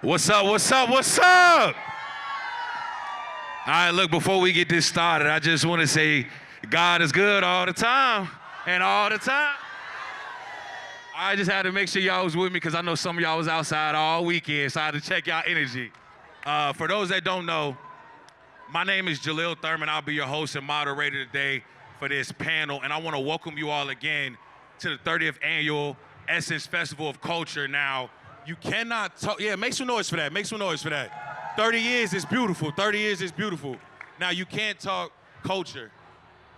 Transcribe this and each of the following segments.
What's up, what's up, what's up? All right, look, before we get this started, I just want to say God is good all the time and all the time. I just had to make sure y'all was with me because I know some of y'all was outside all weekend, so I had to check y'all energy. For those that don't know, my name is Jalil Thurman. I'll be your host and moderator today for this panel, and I want to welcome you all again to the 30th Annual Essence Festival of Culture. Now, you cannot talk, yeah, make some noise for that, make some noise for that. 30 years is beautiful, 30 years is beautiful. Now, you can't talk culture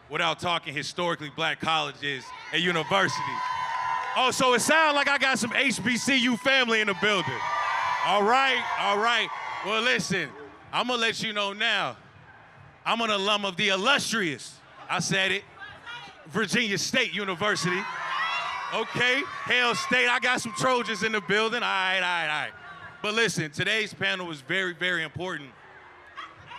without talking historically black colleges and universities. Oh, so it sounds like I got some HBCU family in the building. All right, all right. Well, listen, I'm gonna let you know now, I'm an alum of the illustrious, I said it, Virginia State University. Okay, Hale State, I got some Trojans in the building. All right. But listen, today's panel is very, very important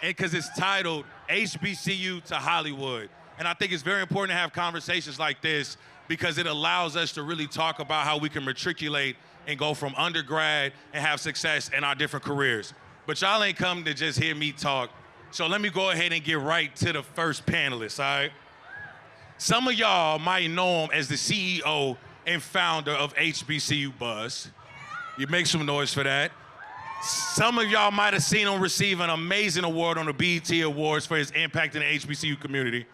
because it's titled HBCU to Hollywood. And I think it's very important to have conversations like this because it allows us to really talk about how we can matriculate and go from undergrad and have success in our different careers. But y'all ain't come to just hear me talk. So let me go ahead and get right to the first panelist, all right? Some of y'all might know him as the CEO and founder of HBCU Buzz. You make some noise for that. Some of y'all might have seen him receive an amazing award on the BET Awards for his impact in the HBCU community.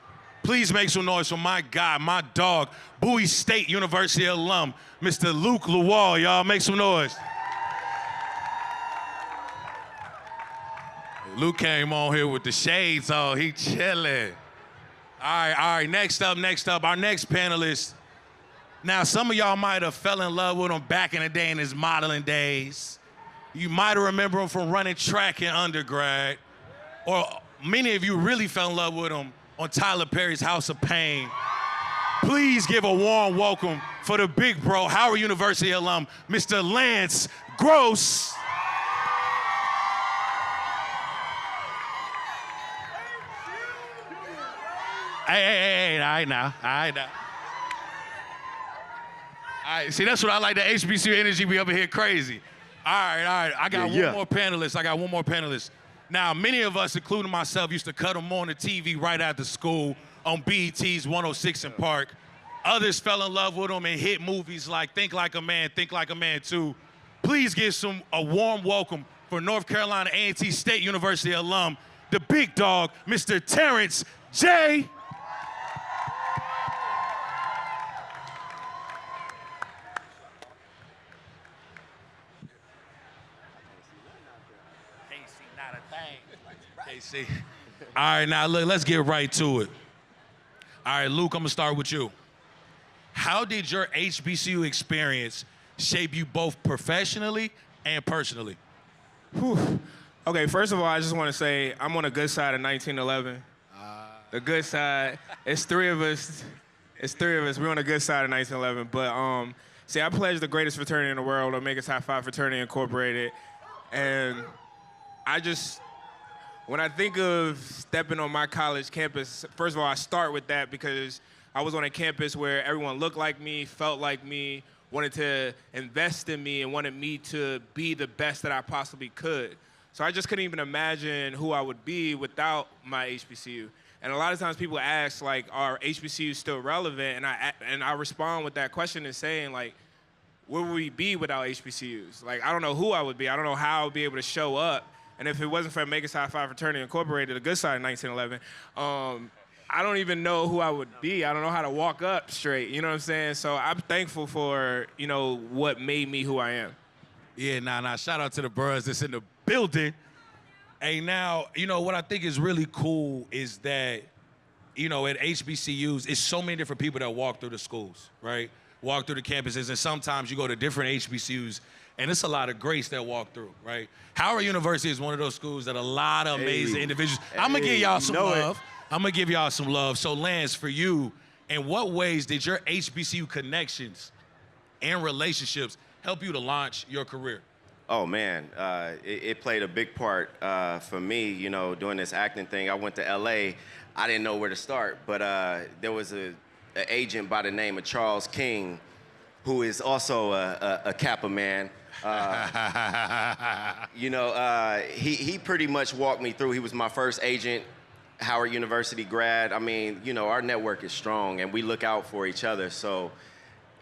Please make some noise for my guy, my dog, Bowie State University alum, Mr. Luke Lawal. Y'all make some noise. Luke came on here with the shades on, he chilling. All right, next up, our next panelist. Now, some of y'all might have fell in love with him back in the day in his modeling days. You might have remembered him from running track in undergrad. Or many of you really fell in love with him on Tyler Perry's House of Pain. Please give a warm welcome for the big bro, Howard University alum, Mr. Lance Gross. Hey, all right now. All right, see, that's what I like, the HBCU energy be over here crazy. All right, I got one more panelist. Now, many of us, including myself, used to cut them on the TV right after school on BET's 106 in Park. Others fell in love with them and hit movies like Think Like a Man, Think Like a Man 2. Please give a warm welcome for North Carolina A&T State University alum, the big dog, Mr. Terrance J. KC. All right, now look, let's get right to it. All right, Luke, I'm gonna start with you. How did your HBCU experience shape you both professionally and personally? Whew. Okay, first of all, I just want to say I'm on the good side of 1911. The good side. It's three of us. We're on the good side of 1911. But see, I pledge the greatest fraternity in the world, Omega Psi Phi Fraternity Incorporated, and when I think of stepping on my college campus, first of all, I start with that because I was on a campus where everyone looked like me, felt like me, wanted to invest in me, and wanted me to be the best that I possibly could. So I just couldn't even imagine who I would be without my HBCU. And a lot of times people ask, like, are HBCUs still relevant? And I respond with that question and saying, like, where would we be without HBCUs? Like, I don't know who I would be. I don't know how I would be able to show up. And if it wasn't for Omega Psi Phi Fraternity Incorporated, the good side of 1911, I don't even know who I would be. I don't know how to walk up straight, you know what I'm saying? So I'm thankful for, what made me who I am. Yeah, nah, shout out to the bros that's in the building. Hey, now, what I think is really cool is that, at HBCUs, it's so many different people that walk through the schools, right? Walk through the campuses, and sometimes you go to different HBCUs, and it's a lot of grace that walk through, right? Howard University is one of those schools that a lot of amazing individuals. I'm gonna give y'all some love. So Lance, for you, in what ways did your HBCU connections and relationships help you to launch your career? Oh man, it played a big part for me, doing this acting thing. I went to LA, I didn't know where to start, but there was an agent by the name of Charles King, who is also a Kappa man. He pretty much walked me through. He was my first agent, Howard University grad. I mean, our network is strong, and we look out for each other. So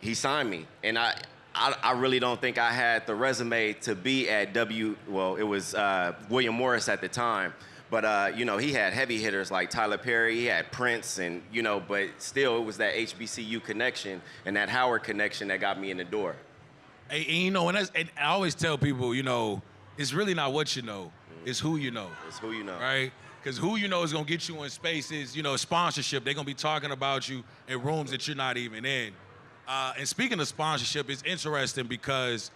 he signed me, and I really don't think I had the resume to be at it was William Morris at the time. But, he had heavy hitters like Tyler Perry, he had Prince, and, but still it was that HBCU connection and that Howard connection that got me in the door. Hey, and I always tell people, it's really not what you know, it's who you know. It's who you know. Right? Because who you know is going to get you in spaces, sponsorship. They're going to be talking about you in rooms that you're not even in. And speaking of sponsorship, it's interesting because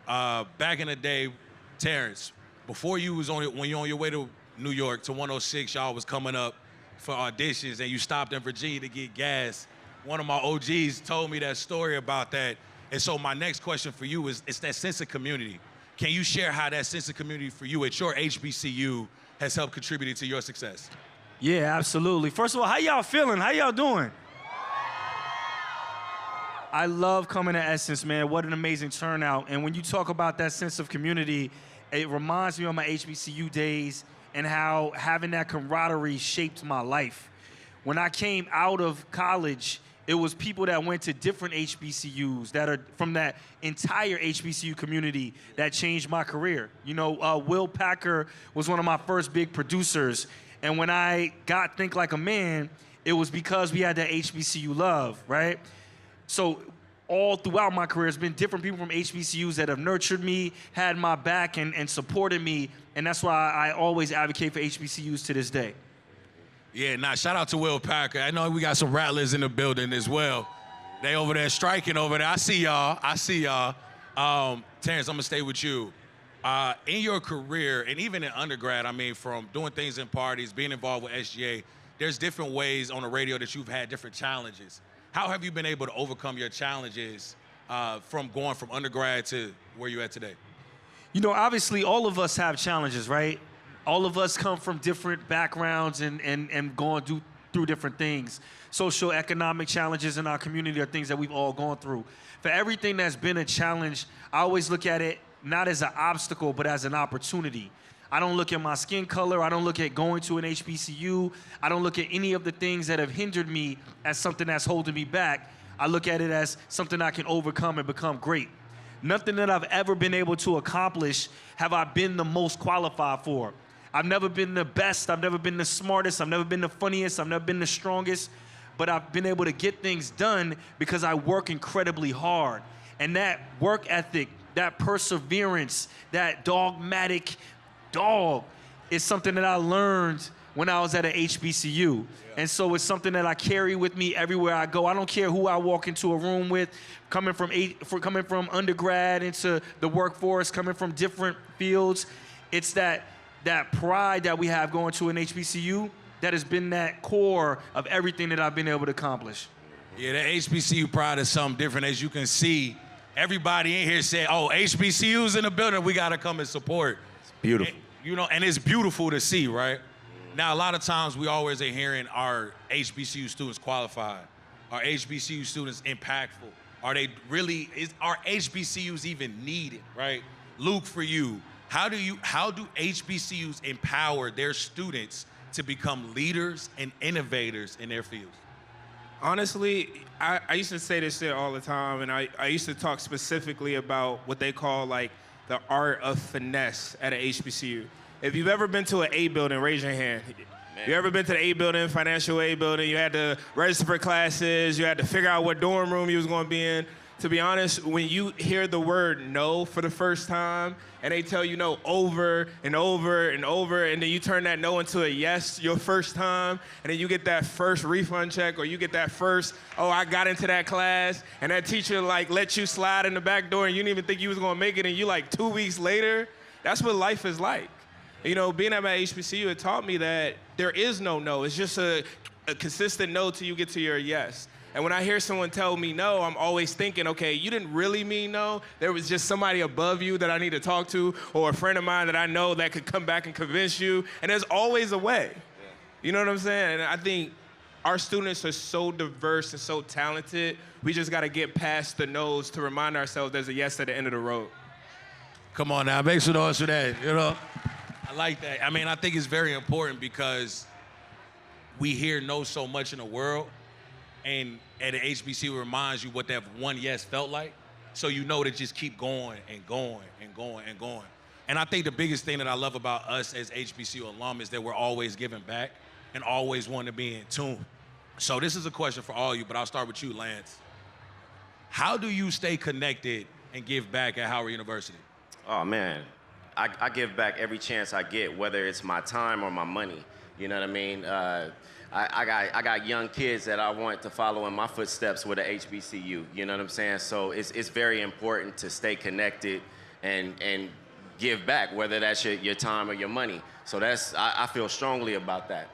back in the day, Terrance, before when you're on your way to New York to 106, y'all was coming up for auditions and you stopped in Virginia to get gas. One of my OGs told me that story about that. And so my next question for you is, it's that sense of community. Can you share how that sense of community for you at your HBCU has helped contribute to your success? Yeah, absolutely. First of all, how y'all feeling? How y'all doing? I love coming to Essence, man. What an amazing turnout. And when you talk about that sense of community, it reminds me of my HBCU days and how having that camaraderie shaped my life. When I came out of college, it was people that went to different HBCUs that are from that entire HBCU community that changed my career. Will Packer was one of my first big producers. And when I got Think Like a Man, it was because we had that HBCU love, right? So all throughout my career, it's been different people from HBCUs that have nurtured me, had my back, and supported me. And that's why I always advocate for HBCUs to this day. Yeah, shout out to Will Packer. I know we got some Rattlers in the building as well. They over there striking over there. I see y'all. Terrance, I'm gonna stay with you. In your career, and even in undergrad, from doing things in parties, being involved with SGA, there's different ways on the radio that you've had different challenges. How have you been able to overcome your challenges from going from undergrad to where you're at today? Obviously, all of us have challenges, right? All of us come from different backgrounds and going through different things. Social, economic challenges in our community are things that we've all gone through. For everything that's been a challenge, I always look at it not as an obstacle, but as an opportunity. I don't look at my skin color. I don't look at going to an HBCU. I don't look at any of the things that have hindered me as something that's holding me back. I look at it as something I can overcome and become great. Nothing that I've ever been able to accomplish have I been the most qualified for. I've never been the best. I've never been the smartest. I've never been the funniest. I've never been the strongest. But I've been able to get things done because I work incredibly hard. And that work ethic, that perseverance, that dogmatic dog is something that I learned when I was at an HBCU. And so it's something that I carry with me everywhere I go. I don't care who I walk into a room with, coming from undergrad into the workforce, coming from different fields. It's that pride that we have going to an HBCU that has been that core of everything that I've been able to accomplish. Yeah, the HBCU pride is something different. As you can see, everybody in here said, oh, HBCU's in the building, we gotta come and support. Beautiful. And it's beautiful to see, right? Now, a lot of times we always are hearing, are HBCU students qualified? Are HBCU students impactful? Are HBCUs even needed, right? Luke, for you, how do HBCUs empower their students to become leaders and innovators in their fields? Honestly, I used to say this shit all the time, and I used to talk specifically about what they call like the art of finesse at an HBCU. If you've ever been to an A building, raise your hand. You ever been to the A building, financial aid building? You had to register for classes. You had to figure out what dorm room you was going to be in. To be honest, when you hear the word no for the first time, and they tell you no over and over and over, and then you turn that no into a yes your first time, and then you get that first refund check, or you get that first, oh, I got into that class, and that teacher like let you slide in the back door, and you didn't even think you was gonna make it, and you like 2 weeks later, that's what life is like. You know, being at my HBCU, it taught me that there is no no. It's just a consistent no till you get to your yes. And when I hear someone tell me no, I'm always thinking, okay, you didn't really mean no. There was just somebody above you that I need to talk to, or a friend of mine that I know that could come back and convince you. And there's always a way. Yeah. You know what I'm saying? And I think our students are so diverse and so talented, we just got to get past the no's to remind ourselves there's a yes at the end of the road. Come on now, make some noise for that, you know? I like that. I mean, I think it's very important because we know so much in the world, and at an HBCU it reminds you what that one yes felt like. So you know to just keep going and going and going and going. And I think the biggest thing that I love about us as HBCU alum is that we're always giving back and always wanting to be in tune. So this is a question for all of you, but I'll start with you, Lance. How do you stay connected and give back at Howard University? Oh man, I give back every chance I get, whether it's my time or my money. You know what I mean? I got young kids that I want to follow in my footsteps with a HBCU. You know what I'm saying? So it's very important to stay connected and give back, whether that's your time or your money. So I feel strongly about that.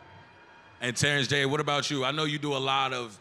And Terrance J, what about you? I know you do a lot of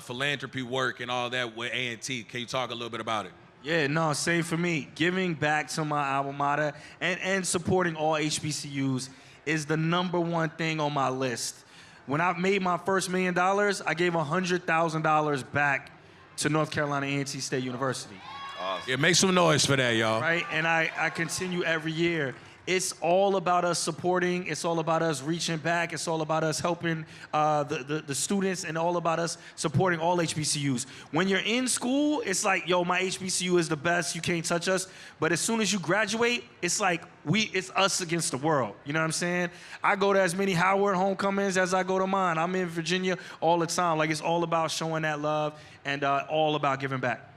philanthropy work and all that with A&T. Can you talk a little bit about it? Yeah, no, same for me. Giving back to my alma mater and supporting all HBCUs is the #1 thing on my list. When I made my first $1 million, I gave $100,000 back to North Carolina A&T State University. Awesome. Yeah, make some noise for that, y'all. Right, and I continue every year. It's all about us supporting. It's all about us reaching back. It's all about us helping the students, and all about us supporting all HBCUs. When you're in school, it's like, yo, my HBCU is the best. You can't touch us. But as soon as you graduate, it's like it's us against the world. You know what I'm saying? I go to as many Howard homecomings as I go to mine. I'm in Virginia all the time. Like, it's all about showing that love and all about giving back.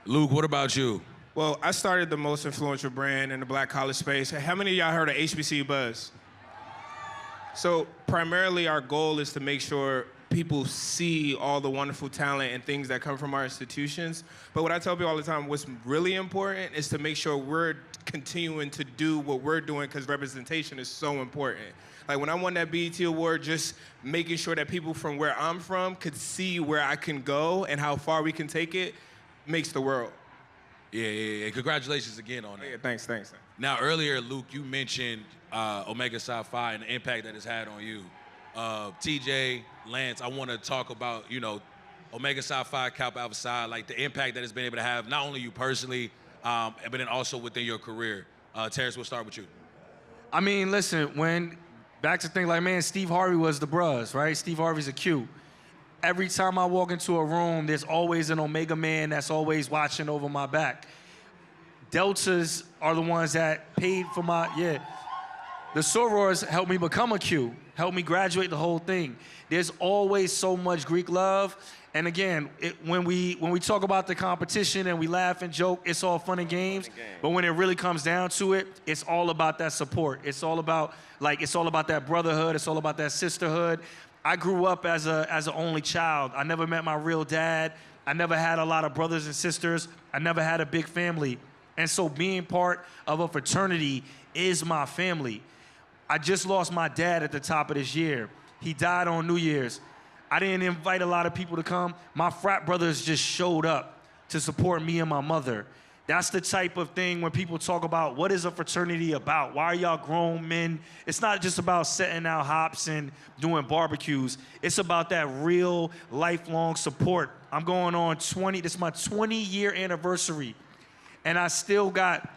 Luke, what about you? Well, I started the most influential brand in the black college space. How many of y'all heard of HBCU Buzz? So primarily our goal is to make sure people see all the wonderful talent and things that come from our institutions. But what I tell people all the time, what's really important is to make sure we're continuing to do what we're doing, because representation is so important. Like when I won that BET award, just making sure that people from where I'm from could see where I can go and how far we can take it makes the world. Yeah. Congratulations again on that. Yeah, thanks. Now, earlier, Luke, you mentioned Omega Psi Phi and the impact that it's had on you. TJ, Lance, I want to talk about, Omega Psi Phi, Kappa Alpha Psi, like the impact that it's been able to have, not only you personally, but then also within your career. Terrance, we'll start with you. I mean, listen, back to things like, man, Steve Harvey was the bruh, right? Steve Harvey's a Q. Every time I walk into a room, there's always an Omega man that's always watching over my back. Deltas are the ones that paid for The sorors helped me become a Q, helped me graduate the whole thing. There's always so much Greek love. And again, when we talk about the competition and we laugh and joke, it's all fun and games. But when it really comes down to it, it's all about that support. It's all about that brotherhood. It's all about that sisterhood. I grew up as an only child. I never met my real dad. I never had a lot of brothers and sisters. I never had a big family. And so being part of a fraternity is my family. I just lost my dad at the top of this year. He died on New Year's. I didn't invite a lot of people to come. My frat brothers just showed up to support me and my mother. That's the type of thing when people talk about what is a fraternity about? Why are y'all grown men? It's not just about setting out hops and doing barbecues. It's about that real lifelong support. I'm going on this is my 20-year anniversary. And I still got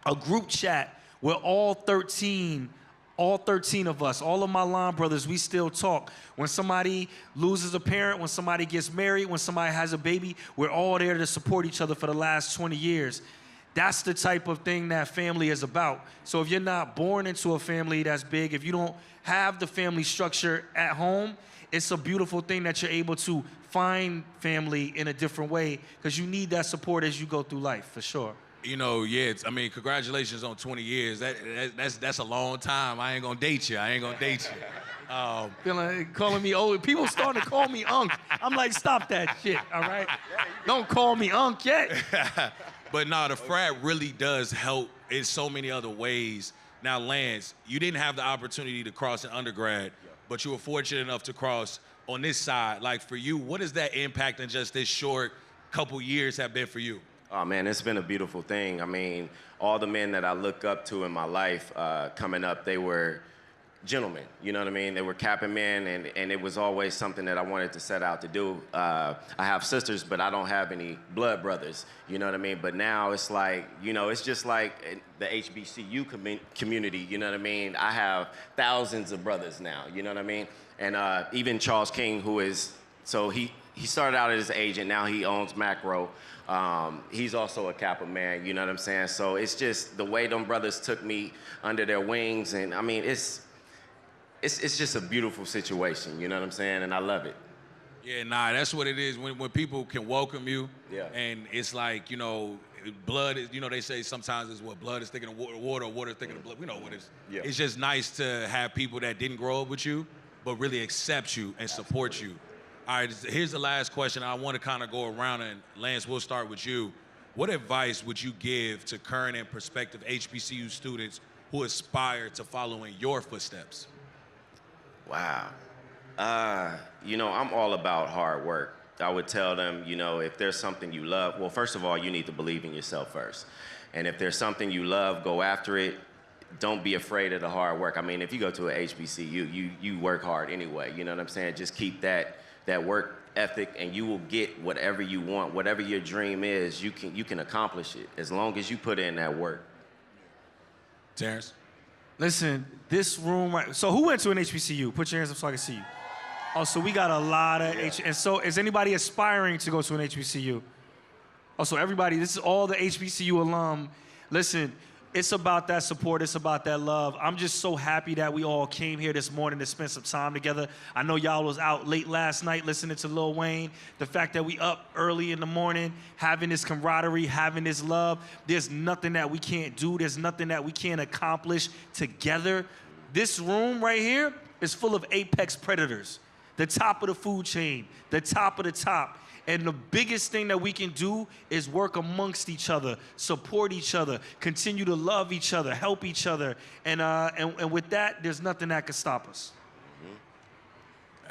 a group chat where all 13 of us, all of my line brothers, we still talk. When somebody loses a parent, when somebody gets married, when somebody has a baby, we're all there to support each other for the last 20 years. That's the type of thing that family is about. So if you're not born into a family that's big, if you don't have the family structure at home, it's a beautiful thing that you're able to find family in a different way, because you need that support as you go through life, for sure. Congratulations on 20 years. That's a long time. I ain't gonna date you. Calling me old. People starting to call me Unc. I'm like, stop that shit, all right? Don't call me Unc yet. But no, the frat really does help in so many other ways. Now, Lance, you didn't have the opportunity to cross in undergrad, but you were fortunate enough to cross on this side. Like, for you, what is that impact in just this short couple years have been for you? Oh man, it's been a beautiful thing. I mean, all the men that I look up to in my life coming up, they were gentlemen, you know what I mean? They were capping men, and it was always something that I wanted to set out to do. I have sisters, but I don't have any blood brothers, you know what I mean? But now it's like, you know, it's just like the HBCU community, you know what I mean? I have thousands of brothers now, you know what I mean? And even Charles King, who is, so he started out as an agent, now he owns Macro. He's also a Kappa man, you know what I'm saying? So it's just the way them brothers took me under their wings, and I mean, it's just a beautiful situation, you know what I'm saying? And I love it. Yeah, nah, that's what it is. When people can welcome you, Yeah. and it's like, you know, blood is, you know, they say sometimes it's what blood is thicker than water, or water is thicker than blood. We know what it is. Yeah. It's just nice to have people that didn't grow up with you, but really accept you and support you. All right, here's the last question. I want to kind of go around, and Lance, we'll start with you. What advice would you give to current and prospective HBCU students who aspire to follow in your footsteps? Wow. You know, I'm all about hard work. I would tell them, you know, if there's something you love, well, first of all, you need to believe in yourself first. And if there's something you love, go after it. Don't be afraid of the hard work. I mean, if you go to a HBCU, you work hard anyway, you know what I'm saying? Just keep that work ethic, and you will get whatever you want. Whatever your dream is, you can accomplish it as long as you put in that work. Terrance? Listen, this room right. So who went to an HBCU? Put your hands up so I can see you. Oh, so we got a lot of And so is anybody aspiring to go to an HBCU? Oh, so everybody, this is all the HBCU alum. Listen, it's about that support. It's about that love. I'm just so happy that we all came here this morning to spend some time together. I know y'all was out late last night listening to Lil Wayne. The fact that we up early in the morning, having this camaraderie, having this love, there's nothing that we can't do. There's nothing that we can't accomplish together. This room right here is full of apex predators, the top of the food chain, the top of the top. And the biggest thing that we can do is work amongst each other, support each other, continue to love each other, help each other. And with that, there's nothing that can stop us.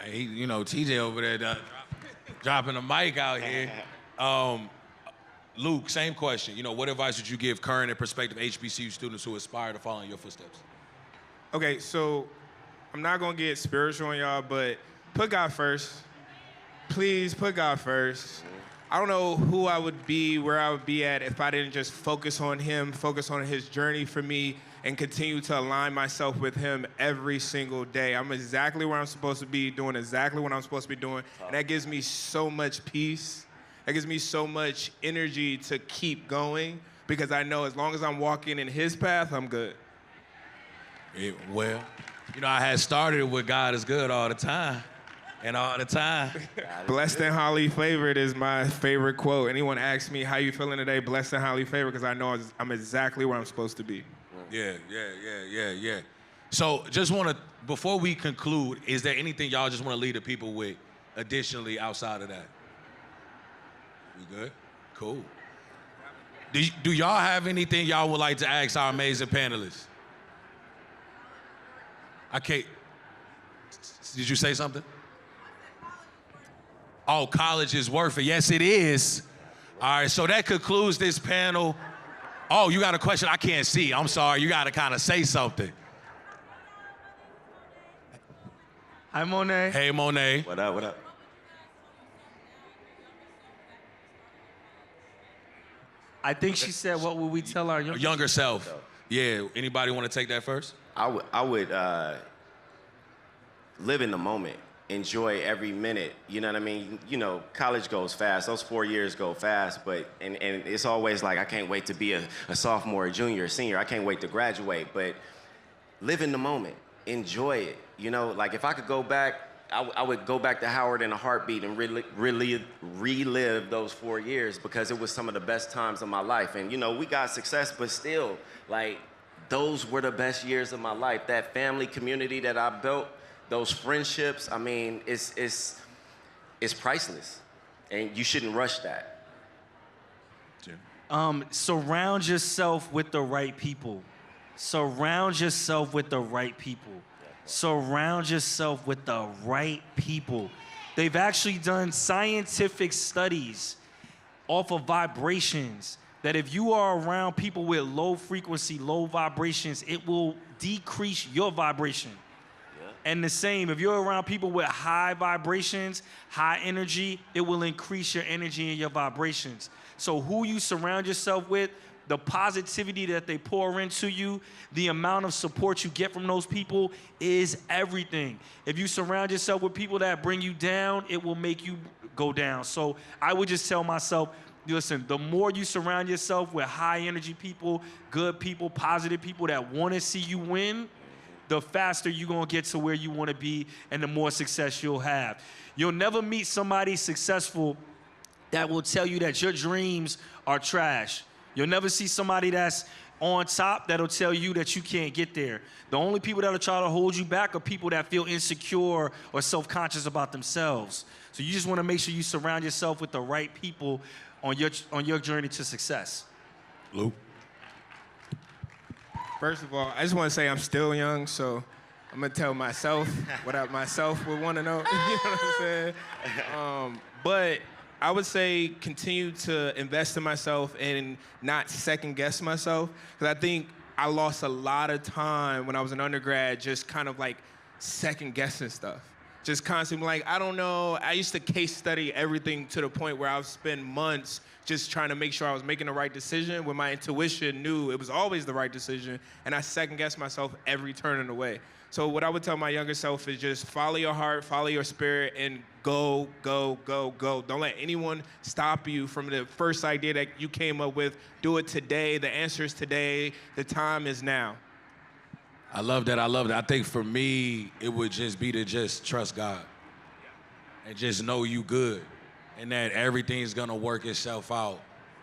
Hey, you know, TJ over there dropping the mic out here. Luke, same question. You know, what advice would you give current and prospective HBCU students who aspire to follow in your footsteps? Okay, so I'm not gonna get spiritual on y'all, but put God first. Please put God first. I don't know who I would be, where I would be at if I didn't just focus on him, focus on his journey for me, and continue to align myself with him every single day. I'm exactly where I'm supposed to be, doing exactly what I'm supposed to be doing, and that gives me so much peace. That gives me so much energy to keep going, because I know as long as I'm walking in his path, I'm good. Yeah, well, you know, I had started with God is good all the time. And all the time. Blessed and highly favored is my favorite quote. Anyone asks me, how you feeling today? Blessed and highly favored, because I know I'm exactly where I'm supposed to be. Yeah. So just want to, before we conclude, is there anything y'all just want to leave the people with additionally outside of that? We good? Cool. Do y'all have anything y'all would like to ask our amazing panelists? Okay. Did you say something? Oh, college is worth it. Yes, it is. All right, so that concludes this panel. Oh, you got a question I can't see. I'm sorry, you got to kind of say something. Hi, Monet. Hey, Monet. What up? I think she said, what would we tell our Younger self. Yeah, anybody want to take that first? I would live in the moment. Enjoy every minute, you know what I mean? You know, college goes fast. Those 4 years go fast, but and it's always like, I can't wait to be a sophomore, a junior, a senior. I can't wait to graduate, but live in the moment. Enjoy it. You know, like if I could go back, I would go back to Howard in a heartbeat and really relive those 4 years, because it was some of the best times of my life. And you know, we got success, but still, like, those were the best years of my life. That family community that I built, those friendships, I mean, it's priceless, and you shouldn't rush that. Surround yourself with the right people. Surround yourself with the right people. Surround yourself with the right people. They've actually done scientific studies off of vibrations, that if you are around people with low frequency, low vibrations, it will decrease your vibration. And the same, if you're around people with high vibrations, high energy, it will increase your energy and your vibrations. So who you surround yourself with, the positivity that they pour into you, the amount of support you get from those people is everything. If you surround yourself with people that bring you down, it will make you go down. So I would just tell myself, listen, the more you surround yourself with high energy people, good people, positive people that want to see you win, the faster you're going to get to where you want to be and the more success you'll have. You'll never meet somebody successful that will tell you that your dreams are trash. You'll never see somebody that's on top that'll tell you that you can't get there. The only people that'll try to hold you back are people that feel insecure or self-conscious about themselves. So you just want to make sure you surround yourself with the right people on your journey to success. Lou? First of all, I just want to say I'm still young, so I'm going to tell myself what I myself would want to know. You know what I'm saying? But I would say continue to invest in myself and not second guess myself. Because I think I lost a lot of time when I was an undergrad just kind of like second guessing stuff. Just constantly like, I don't know. I used to case study everything to the point where I would spend months just trying to make sure I was making the right decision when my intuition knew it was always the right decision, and I second guessed myself every turn of the way. So what I would tell my younger self is just follow your heart, follow your spirit, and go, go, go, go. Don't let anyone stop you from the first idea that you came up with. Do it today. The answer is today. The time is now. I love that. I love that. I think for me, it would just be to just trust God and just know you good and that everything's going to work itself out.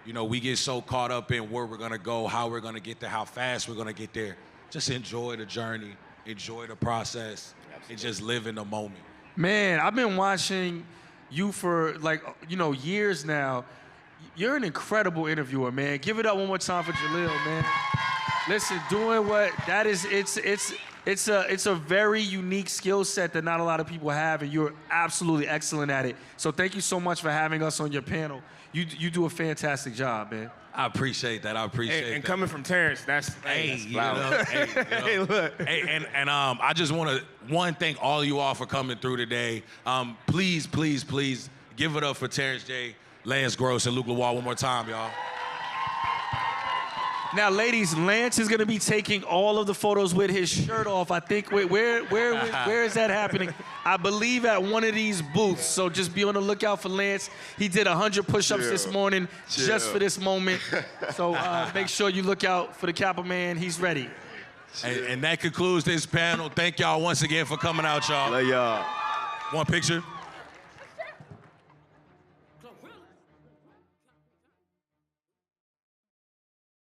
You know, we get so caught up in where we're going to go, how we're going to get there, how fast we're going to get there. Just enjoy the journey, enjoy the process, and just live in the moment. Man, I've been watching you for years now. You're an incredible interviewer, man. Give it up one more time for Jaleel, man. Listen, doing what that is, it's a very unique skill set that not a lot of people have, and you're absolutely excellent at it. So thank you so much for having us on your panel. You do a fantastic job, man. I appreciate that. I appreciate that. And coming from Terrance, that's look. And I just want to thank all you all for coming through today. Please, please, please give it up for Terrance J, Lance Gross, and Luke Lawal one more time, y'all. Now, ladies, Lance is going to be taking all of the photos with his shirt off. I think, where is that happening? I believe at one of these booths. So just be on the lookout for Lance. He did 100 push-ups this morning just for this moment. So make sure you look out for the Kappa man. He's ready. And that concludes this panel. Thank y'all once again for coming out, y'all. Love y'all. One picture.